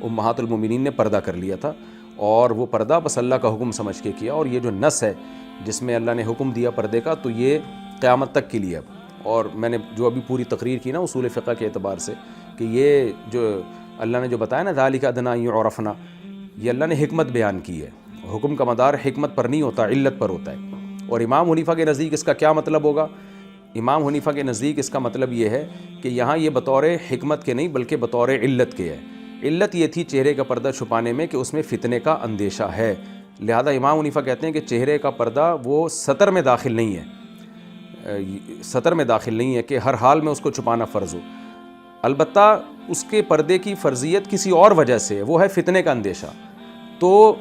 امہات المومنین نے پردہ کر لیا تھا، اور وہ پردہ بس اللہ کا حکم سمجھ کے کیا، اور یہ جو نص ہے جس میں اللہ نے حکم دیا پردے کا، تو یہ قیامت تک کے لیے اب. اور میں نے جو ابھی پوری تقریر کی نا اصول فقہ کے اعتبار سے، کہ یہ جو اللہ نے جو بتایا نا ذالک ادنی ان یعرفنا، یہ اللہ نے حکمت بیان کی ہے. حکم کا مدار حکمت پر نہیں ہوتا، علت پر ہوتا ہے. اور امام حنیفہ کے نزدیک اس کا کیا مطلب ہوگا؟ امام حنیفہ کے نزدیک اس کا مطلب یہ ہے کہ یہاں یہ بطور حکمت کے نہیں بلکہ بطور علت کے ہے. علت یہ تھی چہرے کا پردہ چھپانے میں کہ اس میں فتنے کا اندیشہ ہے، لہذا امام حنیفہ کہتے ہیں کہ چہرے کا پردہ وہ سطر میں داخل نہیں ہے، سطر میں داخل نہیں ہے کہ ہر حال میں اس کو چھپانا فرض ہو. البتہ اس کے پردے کی فرضیت کسی اور وجہ سے ہے، وہ ہے فتنے کا اندیشہ. تو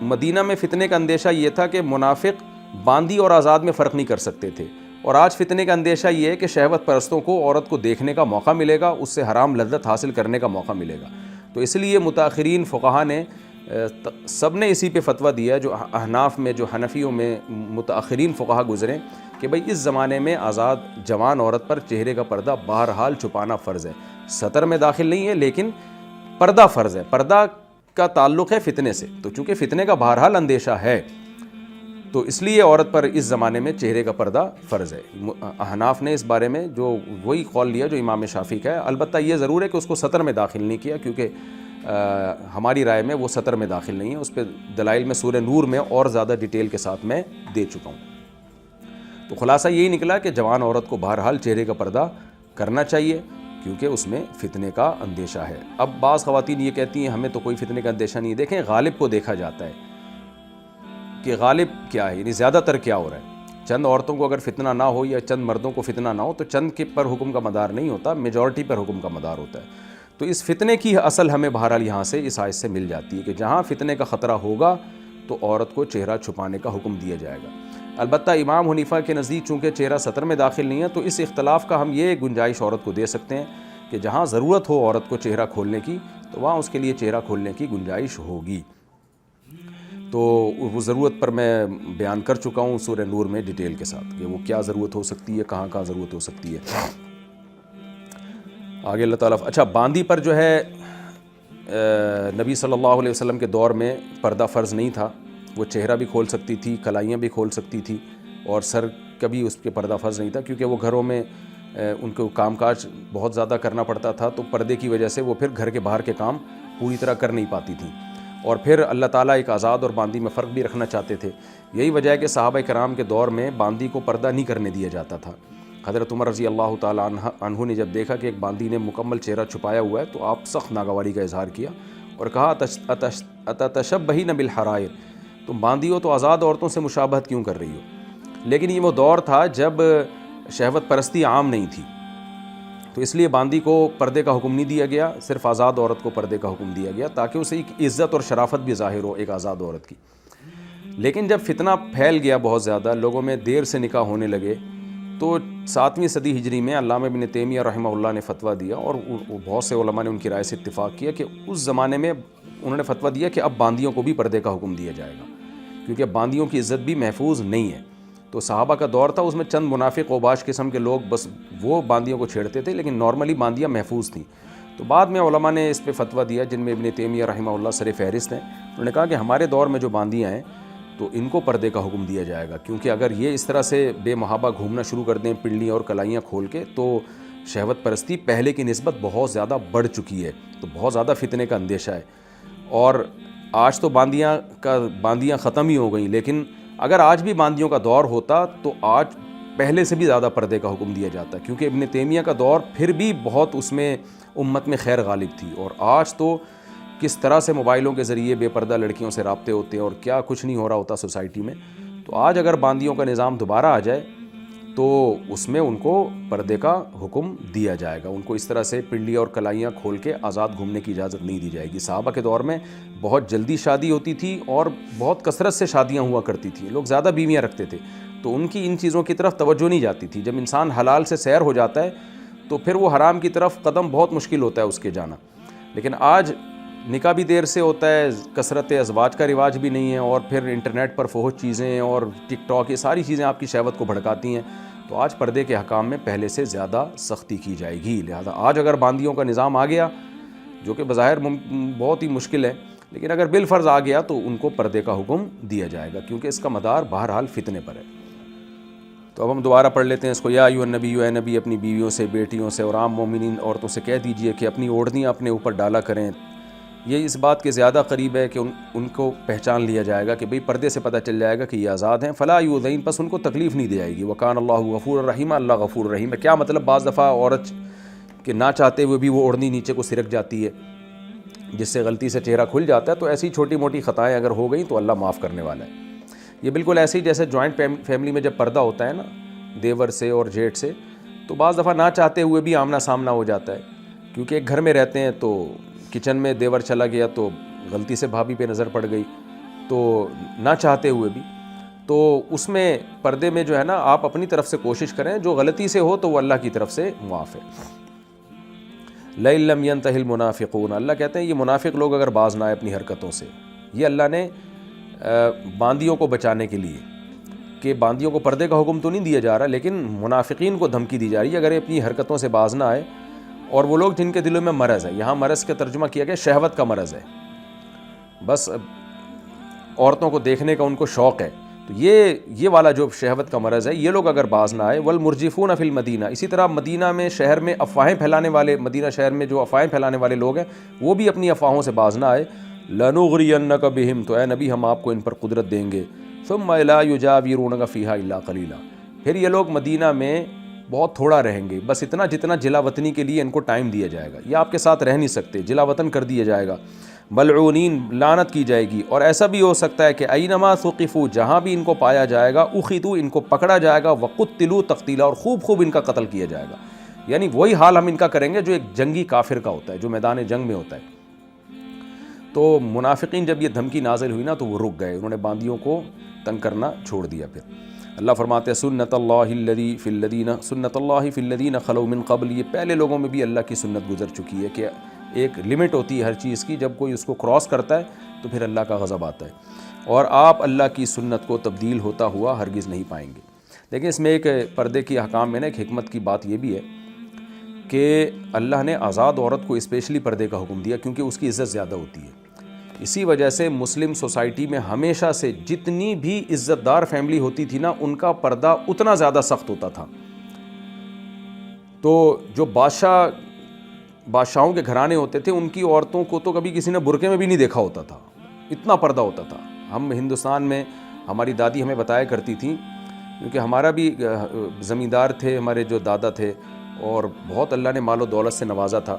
مدینہ میں فتنے کا اندیشہ یہ تھا کہ منافق باندی اور آزاد میں فرق نہیں کر سکتے تھے، اور آج فتنے کا اندیشہ یہ ہے کہ شہوت پرستوں کو عورت کو دیکھنے کا موقع ملے گا، اس سے حرام لذت حاصل کرنے کا موقع ملے گا. تو اس لیے متاخرین فقہا نے سب نے اسی پہ فتویٰ دیا، جو احناف میں جو حنفیوں میں متاخرین فقہا گزرے، کہ بھئی اس زمانے میں آزاد جوان عورت پر چہرے کا پردہ بہرحال چھپانا فرض ہے. سطر میں داخل نہیں ہے لیکن پردہ فرض ہے. پردہ کا تعلق ہے فتنے سے، تو چونکہ فتنے کا بہرحال اندیشہ ہے تو اس لیے عورت پر اس زمانے میں چہرے کا پردہ فرض ہے. احناف نے اس بارے میں جو وہی قول لیا جو امام شافعی کا ہے. البتہ یہ ضرور ہے کہ اس کو سطر میں داخل نہیں کیا، کیونکہ ہماری رائے میں وہ سطر میں داخل نہیں ہے. اس پہ دلائل میں سورہ نور میں اور زیادہ ڈیٹیل کے ساتھ میں دے چکا ہوں. تو خلاصہ یہی نکلا کہ جوان عورت کو بہرحال چہرے کا پردہ کرنا چاہیے، کیونکہ اس میں فتنے کا اندیشہ ہے. اب بعض خواتین یہ کہتی ہیں ہمیں تو کوئی فتنے کا اندیشہ نہیں. دیکھیں غالب کو دیکھا جاتا ہے کہ غالب کیا ہے، یعنی زیادہ تر کیا ہو رہا ہے. چند عورتوں کو اگر فتنہ نہ ہو یا چند مردوں کو فتنہ نہ ہو تو چند کے پر حکم کا مدار نہیں ہوتا، میجورٹی پر حکم کا مدار ہوتا ہے. تو اس فتنے کی اصل ہمیں بہرحال یہاں سے اس آیت سے مل جاتی ہے کہ جہاں فتنے کا خطرہ ہوگا تو عورت کو چہرہ چھپانے کا حکم دیا جائے گا. البتہ امام حنیفہ کے نزدیک چونکہ چہرہ سطر میں داخل نہیں ہے تو اس اختلاف کا ہم یہ گنجائش عورت کو دے سکتے ہیں کہ جہاں ضرورت ہو عورت کو چہرہ کھولنے کی تو وہاں اس کے لیے چہرہ کھولنے کی گنجائش ہوگی. تو وہ ضرورت پر میں بیان کر چکا ہوں سورہ نور میں ڈیٹیل کے ساتھ کہ وہ کیا ضرورت ہو سکتی ہے، کہاں کہاں ضرورت ہو سکتی ہے. آگے اللہ تعالیٰ اچھا باندی پر جو ہے نبی صلی اللہ علیہ وسلم کے دور میں پردہ فرض نہیں تھا. وہ چہرہ بھی کھول سکتی تھی، کلائیاں بھی کھول سکتی تھی، اور سر کبھی اس پہ پردہ فرض نہیں تھا کیونکہ وہ گھروں میں ان کو کام کاج بہت زیادہ کرنا پڑتا تھا. تو پردے کی وجہ سے وہ پھر گھر کے باہر کے کام پوری طرح کر نہیں پاتی تھیں. اور پھر اللہ تعالیٰ ایک آزاد اور باندی میں فرق بھی رکھنا چاہتے تھے. یہی وجہ ہے کہ صحابہ کرام کے دور میں باندی کو پردہ نہیں کرنے دیا جاتا تھا. حضرت عمر رضی اللہ تعالیٰ عنہ نے جب دیکھا کہ ایک باندی نے مکمل چہرہ چھپایا ہوا ہے تو آپ سخت ناگواری کا اظہار کیا اور کہا اتتشبہین بالحرائر، تم باندی ہو تو آزاد عورتوں سے مشابہت کیوں کر رہی ہو. لیکن یہ وہ دور تھا جب شہوت پرستی عام نہیں تھی، تو اس لیے باندی کو پردے کا حکم نہیں دیا گیا، صرف آزاد عورت کو پردے کا حکم دیا گیا تاکہ اسے ایک عزت اور شرافت بھی ظاہر ہو ایک آزاد عورت کی. لیکن جب فتنہ پھیل گیا بہت زیادہ، لوگوں میں دیر سے نکاح ہونے لگے، تو 7ویں صدی ہجری میں علامہ ابن تیمیہ رحمہ اللہ نے فتویٰ دیا، اور بہت سے علماء نے ان کی رائے سے اتفاق کیا کہ اس زمانے میں انہوں نے فتویٰ دیا کہ اب باندیوں کو بھی پردے کا حکم دیا جائے گا، کیونکہ باندیوں کی عزت بھی محفوظ نہیں ہے. تو صحابہ کا دور تھا، اس میں چند منافق اوباش قسم کے لوگ بس وہ باندیوں کو چھیڑتے تھے، لیکن نارملی باندیاں محفوظ تھیں. تو بعد میں علماء نے اس پہ فتویٰ دیا جن میں ابن تیمیہ رحمہ اللہ سر فہرست ہیں. انہوں نے کہا کہ ہمارے دور میں جو باندیاں ہیں تو ان کو پردے کا حکم دیا جائے گا، کیونکہ اگر یہ اس طرح سے بے محابہ گھومنا شروع کر دیں پنڈلیاں اور کلائیاں کھول کے تو شہوت پرستی پہلے کی نسبت بہت زیادہ بڑھ چکی ہے، تو بہت زیادہ فتنے کا اندیشہ ہے. اور آج تو باندیاں ختم ہی ہو گئیں، لیکن اگر آج بھی باندیوں کا دور ہوتا تو آج پہلے سے بھی زیادہ پردے کا حکم دیا جاتا، کیونکہ ابن تیمیہ کا دور پھر بھی بہت اس میں امت میں خیر غالب تھی. اور آج تو کس طرح سے موبائلوں کے ذریعے بے پردہ لڑکیوں سے رابطے ہوتے ہیں اور کیا کچھ نہیں ہو رہا ہوتا سوسائٹی میں. تو آج اگر باندیوں کا نظام دوبارہ آ جائے تو اس میں ان کو پردے کا حکم دیا جائے گا، ان کو اس طرح سے پنڈلیاں اور کلائیاں کھول کے آزاد گھومنے کی اجازت نہیں دی جائے گی. صحابہ کے دور میں بہت جلدی شادی ہوتی تھی اور بہت کثرت سے شادیاں ہوا کرتی تھیں، لوگ زیادہ بیویاں رکھتے تھے، تو ان کی ان چیزوں کی طرف توجہ نہیں جاتی تھی. جب انسان حلال سے سیر ہو جاتا ہے تو پھر وہ حرام کی طرف قدم بہت مشکل ہوتا ہے اس کے جانا. لیکن آج نکاح بھی دیر سے ہوتا ہے، کثرت ازواج کا رواج بھی نہیں ہے، اور پھر انٹرنیٹ پر فحش چیزیں اور ٹک ٹاک یہ ساری چیزیں آپ کی شہوت کو بھڑکاتی ہیں. تو آج پردے کے حکام میں پہلے سے زیادہ سختی کی جائے گی. لہذا آج اگر باندیوں کا نظام آ گیا جو کہ بظاہر بہت ہی مشکل ہے، لیکن اگر بالفرض آ گیا تو ان کو پردے کا حکم دیا جائے گا، کیونکہ اس کا مدار بہرحال فتنے پر ہے۔ تو اب ہم دوبارہ پڑھ لیتے ہیں اس کو۔ یا ایھا النبی، اے نبی اپنی بیویوں سے، بیٹیوں سے اور عام مومنین عورتوں سے کہہ دیجئے کہ اپنی اوڑھنیاں اپنے اوپر ڈالا کریں۔ یہ اس بات کے زیادہ قریب ہے کہ ان کو پہچان لیا جائے گا کہ بھئی پردے سے پتہ چل جائے گا کہ یہ آزاد ہیں۔ فلا یؤذین، پس ان کو تکلیف نہیں دی جائے گی۔ وکان اللہ غفور الرحیم، اللہ غفور الرحیم ہے۔ کیا مطلب؟ بعض دفعہ عورت کہ نہ چاہتے ہوئے بھی وہ اوڑھنی نیچے کو سرک جاتی ہے، جس سے غلطی سے چہرہ کھل جاتا ہے، تو ایسی چھوٹی موٹی خطائیں اگر ہو گئیں تو اللہ معاف کرنے والا ہے۔ یہ بالکل ایسے ہی جیسے جوائنٹ فیملی میں جب پردہ ہوتا ہے نا دیور سے اور جیٹھ سے، تو بعض دفعہ نہ چاہتے ہوئے بھی آمنا سامنا ہو جاتا ہے، کیونکہ ایک گھر میں رہتے ہیں، تو کچن میں دیور چلا گیا تو غلطی سے بھابھی پہ نظر پڑ گئی، تو نہ چاہتے ہوئے بھی، تو اس میں پردے میں جو ہے نا آپ اپنی طرف سے کوشش کریں، جو غلطی سے ہو تو وہ اللہ کی طرف سے معاف ہے۔ لَئِن لَّمْ يَنْتَهِ الْمُنَافِقُونَ، اللہ کہتے ہیں یہ منافق لوگ اگر باز نہ آئے اپنی حرکتوں سے، یہ اللہ نے باندیوں کو بچانے کے لیے، کہ باندیوں کو پردے کا حکم تو نہیں دیا جا رہا، لیکن منافقین کو دھمکی دی جا رہی ہے اگر یہ اپنی حرکتوں سے باز نہ آئے، اور وہ لوگ جن کے دلوں میں مرض ہے، یہاں مرض کا ترجمہ کیا گیا شہوت کا مرض ہے، بس عورتوں کو دیکھنے کا ان کو شوق ہے، تو یہ والا جو شہوت کا مرض ہے، یہ لوگ اگر باز نہ آئے۔ والمرجفون فی المدینہ، اسی طرح مدینہ میں شہر میں افواہیں پھیلانے والے، مدینہ شہر میں جو افواہیں پھیلانے والے لوگ ہیں وہ بھی اپنی افواہوں سے باز نہ آئے۔ لنغرینک بہم، تو اے نبی ہم آپ کو ان پر قدرت دیں گے۔ ثم لا یجاورونک فیہا الا قلیلا، پھر یہ لوگ مدینہ میں بہت تھوڑا رہیں گے، بس اتنا جتنا جلا وطنی کے لیے ان کو ٹائم دیا جائے گا، یہ آپ کے ساتھ رہ نہیں سکتے، جلا وطن کر دیا جائے گا۔ ملعونین، لعنت کی جائے گی، اور ایسا بھی ہو سکتا ہے کہ اینما ثقفوا، جہاں بھی ان کو پایا جائے گا، اخذوا، ان کو پکڑا جائے گا، وقتلوا تقتیلا، اور خوب ان کا قتل کیا جائے گا، یعنی وہی حال ہم ان کا کریں گے جو ایک جنگی کافر کا ہوتا ہے، جو میدان جنگ میں ہوتا ہے۔ تو منافقین جب یہ دھمکی نازل ہوئی نا تو وہ رک گئے، انہوں نے باندیوں کو تنگ کرنا چھوڑ دیا۔ پھر اللہ فرماتے ہیں سنت اللہ فی الذین خلو من قبل، یہ پہلے لوگوں میں بھی اللہ کی سنت گزر چکی ہے کہ ایک لمٹ ہوتی ہے ہر چیز کی، جب کوئی اس کو کراس کرتا ہے تو پھر اللہ کا غضب آتا ہے، اور آپ اللہ کی سنت کو تبدیل ہوتا ہوا ہرگز نہیں پائیں گے۔ لیکن اس میں ایک پردے کی احکام میں نا ایک حکمت کی بات یہ بھی ہے کہ اللہ نے آزاد عورت کو اسپیشلی پردے کا حکم دیا، کیونکہ اس کی عزت زیادہ ہوتی ہے۔ اسی وجہ سے مسلم سوسائٹی میں ہمیشہ سے جتنی بھی عزت دار فیملی ہوتی تھی نا، ان کا پردہ اتنا زیادہ سخت ہوتا تھا۔ تو جو بادشاہوں کے گھرانے ہوتے تھے، ان کی عورتوں کو تو کبھی کسی نے برقعے میں بھی نہیں دیکھا ہوتا تھا، اتنا پردہ ہوتا تھا۔ ہم ہندوستان میں، ہماری دادی ہمیں بتایا کرتی تھیں، کیونکہ ہمارا بھی زمیندار تھے ہمارے جو دادا تھے، اور بہت اللہ نے مال و دولت سے نوازا تھا،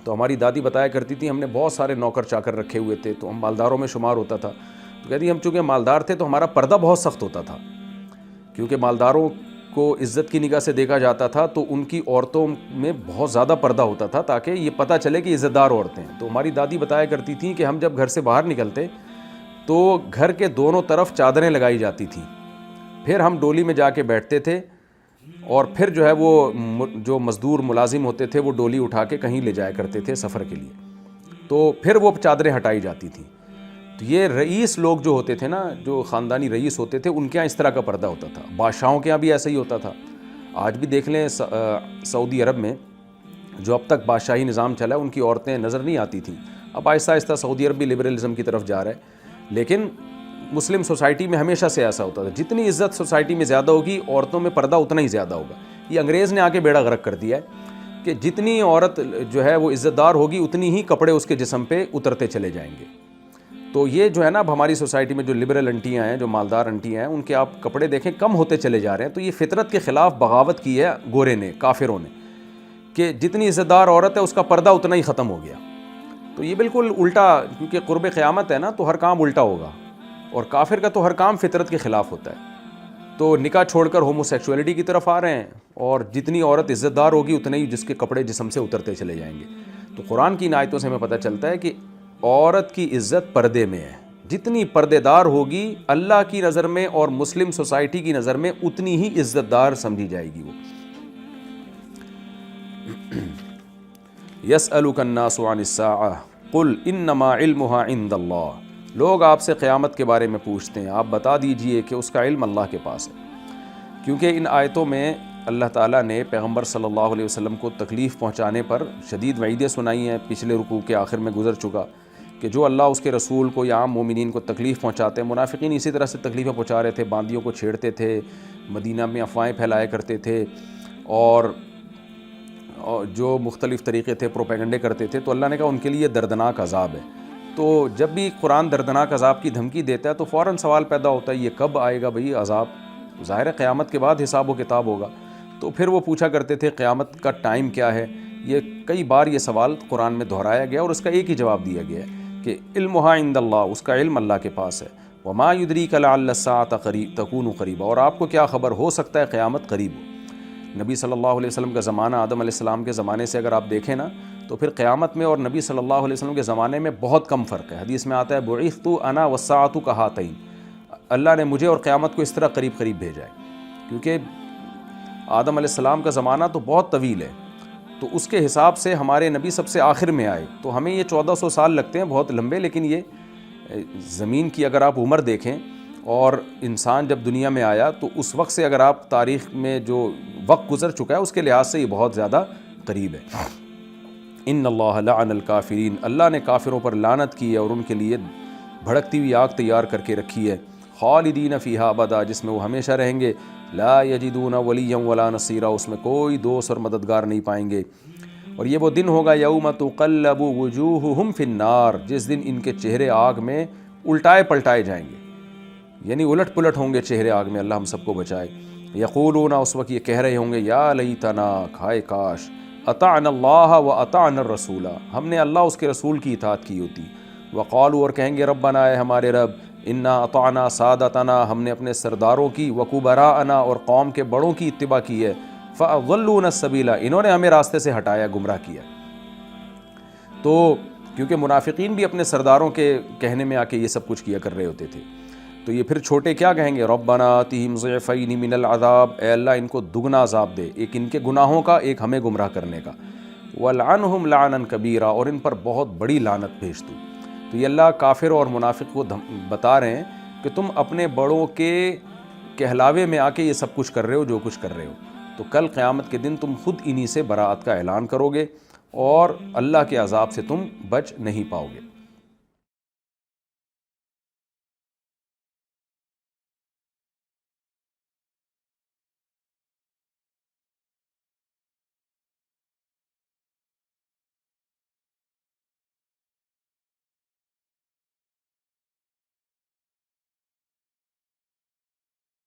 تو ہماری دادی بتایا کرتی تھی ہم نے بہت سارے نوکر چاکر رکھے ہوئے تھے، تو ہم مالداروں میں شمار ہوتا تھا۔ تو کہتی ہم چونکہ مالدار تھے تو ہمارا پردہ بہت سخت ہوتا تھا، کیونکہ مالداروں کو عزت کی نگاہ سے دیکھا جاتا تھا، تو ان کی عورتوں میں بہت زیادہ پردہ ہوتا تھا تاکہ یہ پتہ چلے کہ عزت دار عورتیں ہیں۔ تو ہماری دادی بتایا کرتی تھیں کہ ہم جب گھر سے باہر نکلتے تو گھر کے دونوں طرف چادریں لگائی جاتی تھیں، پھر ہم ڈولی میں جا کے بیٹھتے تھے، اور پھر جو ہے وہ جو مزدور ملازم ہوتے تھے وہ ڈولی اٹھا کے کہیں لے جایا کرتے تھے سفر کے لیے، تو پھر وہ چادریں ہٹائی جاتی تھیں۔ تو یہ رئیس لوگ جو ہوتے تھے نا، جو خاندانی رئیس ہوتے تھے، ان کے یہاں اس طرح کا پردہ ہوتا تھا۔ بادشاہوں کے یہاں بھی ایسا ہی ہوتا تھا۔ آج بھی دیکھ لیں سعودی عرب میں جو اب تک بادشاہی نظام چلا ہے، ان کی عورتیں نظر نہیں آتی تھیں، اب آہستہ آہستہ سعودی عرب بھی لبرلزم کی طرف جا رہا ہے، لیکن مسلم سوسائٹی میں ہمیشہ سے ایسا ہوتا تھا، جتنی عزت سوسائٹی میں زیادہ ہوگی عورتوں میں پردہ اتنا ہی زیادہ ہوگا۔ یہ انگریز نے آ کے بیڑا غرق کر دیا ہے کہ جتنی عورت جو ہے وہ عزت دار ہوگی اتنی ہی کپڑے اس کے جسم پہ اترتے چلے جائیں گے۔ تو یہ جو ہے نا اب ہماری سوسائٹی میں جو لبرل انٹیاں ہیں، جو مالدار انٹیاں ہیں، ان کے آپ کپڑے دیکھیں کم ہوتے چلے جا رہے ہیں۔ تو یہ فطرت کے خلاف بغاوت کی ہے گورے نے، کافروں نے، کہ جتنی عزت دار عورت ہے اس کا پردہ اتنا ہی ختم ہو گیا۔ تو یہ بالکل الٹا، کیونکہ قرب قیامت ہے نا تو ہر کام الٹا ہوگا، اور کافر کا تو ہر کام فطرت کے خلاف ہوتا ہے۔ تو نکاح چھوڑ کر ہومو سیکسولیٹی کی طرف آ رہے ہیں، اور جتنی عورت عزت دار ہوگی اتنے ہی جس کے کپڑے جسم سے اترتے چلے جائیں گے۔ تو قرآن کی ان آیتوں سے ہمیں پتہ چلتا ہے کہ عورت کی عزت پردے میں ہے، جتنی پردے دار ہوگی اللہ کی نظر میں اور مسلم سوسائٹی کی نظر میں اتنی ہی عزت دار سمجھی جائے گی وہ۔ یسألک الناس عن الساعہ قل انما علمها عند اللہ، لوگ آپ سے قیامت کے بارے میں پوچھتے ہیں، آپ بتا دیجئے کہ اس کا علم اللہ کے پاس ہے۔ کیونکہ ان آیتوں میں اللہ تعالیٰ نے پیغمبر صلی اللہ علیہ وسلم کو تکلیف پہنچانے پر شدید وعیدیں سنائی ہیں، پچھلے رکوع کے آخر میں گزر چکا کہ جو اللہ اس کے رسول کو یا عام مومنین کو تکلیف پہنچاتے ہیں، منافقین اسی طرح سے تکلیفیں پہنچا رہے تھے، باندیوں کو چھیڑتے تھے، مدینہ میں افواہیں پھیلایا کرتے تھے، اور جو مختلف طریقے تھے پروپیگنڈے کرتے تھے، تو اللہ نے کہا ان کے لیے دردناک عذاب ہے۔ تو جب بھی قرآن دردناک عذاب کی دھمکی دیتا ہے تو فوراً سوال پیدا ہوتا ہے یہ کب آئے گا بھئی عذاب؟ ظاہر ہے قیامت کے بعد حساب و کتاب ہوگا۔ تو پھر وہ پوچھا کرتے تھے قیامت کا ٹائم کیا ہے؟ یہ کئی بار یہ سوال قرآن میں دہرایا گیا اور اس کا ایک ہی جواب دیا گیا ہے کہ علمھا عند اللہ، اس کا علم اللہ کے پاس ہے۔ وما یدریک لعل الساعۃ تکون قریبا، اور آپ کو کیا خبر، ہو سکتا ہے قیامت قریب ہو۔ نبی صلی اللہ علیہ وسلم کا زمانہ آدم علیہ السلام کے زمانے سے اگر آپ دیکھیں نا تو پھر قیامت میں اور نبی صلی اللہ علیہ وسلم کے زمانے میں بہت کم فرق ہے۔ حدیث میں آتا ہے بعثت انا والساعۃ کہاتین، اللہ نے مجھے اور قیامت کو اس طرح قریب قریب بھیجا ہے، کیونکہ آدم علیہ السلام کا زمانہ تو بہت طویل ہے، تو اس کے حساب سے ہمارے نبی سب سے آخر میں آئے، تو ہمیں یہ 1400 سال لگتے ہیں، بہت لمبے، لیکن یہ زمین کی اگر آپ عمر دیکھیں اور انسان جب دنیا میں آیا تو اس وقت سے اگر آپ تاریخ میں جو وقت گزر چکا ہے اس کے لحاظ سے یہ بہت زیادہ قریب ہے۔ ان اللہ لعن الکافرین، اللہ نے کافروں پر لعنت کی ہے اور ان کے لیے بھڑکتی ہوئی آگ تیار کر کے رکھی ہے، خالدین فیہا ابدا، جس میں وہ ہمیشہ رہیں گے، لا یجدون ولیا ولا نصیرا، اس میں کوئی دوست اور مددگار نہیں پائیں گے۔ اور یہ وہ دن ہوگا یوم تقلب وجوہہم فی النار، جس دن ان کے چہرے آگ میں الٹائے پلٹائے جائیں گے، یعنی الٹ پلٹ ہوں گے چہرے آگ میں، اللہ ہم سب کو بچائے۔ یقولون، اس وقت یہ کہہ رہے ہوں گے، یا لیتنا، کھائے کاش، اطعنا اللہ و اطعنا الرسول، ہم نے اللہ اس کے رسول کی اطاعت کی ہوتی۔ وقالوا، اور کہیں گے، ربنا، اے ہمارے رب، انا اطعنا سادتنا، ہم نے اپنے سرداروں کی، وکبراءنا، اور قوم کے بڑوں کی اتباع کی ہے، فاضلونا السبیل، انہوں نے ہمیں راستے سے ہٹایا، گمراہ کیا۔ تو کیونکہ منافقین بھی اپنے سرداروں کے کہنے میں آ کے یہ سب کچھ کیا کر رہے ہوتے تھے، تو یہ پھر چھوٹے کیا کہیں گے، ربنا آتہم ضعفین من العذاب، اے اللہ ان کو دگنا عذاب دے، ایک ان کے گناہوں کا، ایک ہمیں گمراہ کرنے کا، ولعنہم لعنا کبیرا، اور ان پر بہت بڑی لعنت بھیج دو۔ تو یہ اللہ کافر اور منافق کو بتا رہے ہیں کہ تم اپنے بڑوں کے کہلاوے میں آ کے یہ سب کچھ کر رہے ہو جو کچھ کر رہے ہو، تو کل قیامت کے دن تم خود انہی سے براءت کا اعلان کرو گے اور اللہ کے عذاب سے تم بچ نہیں پاؤ گے۔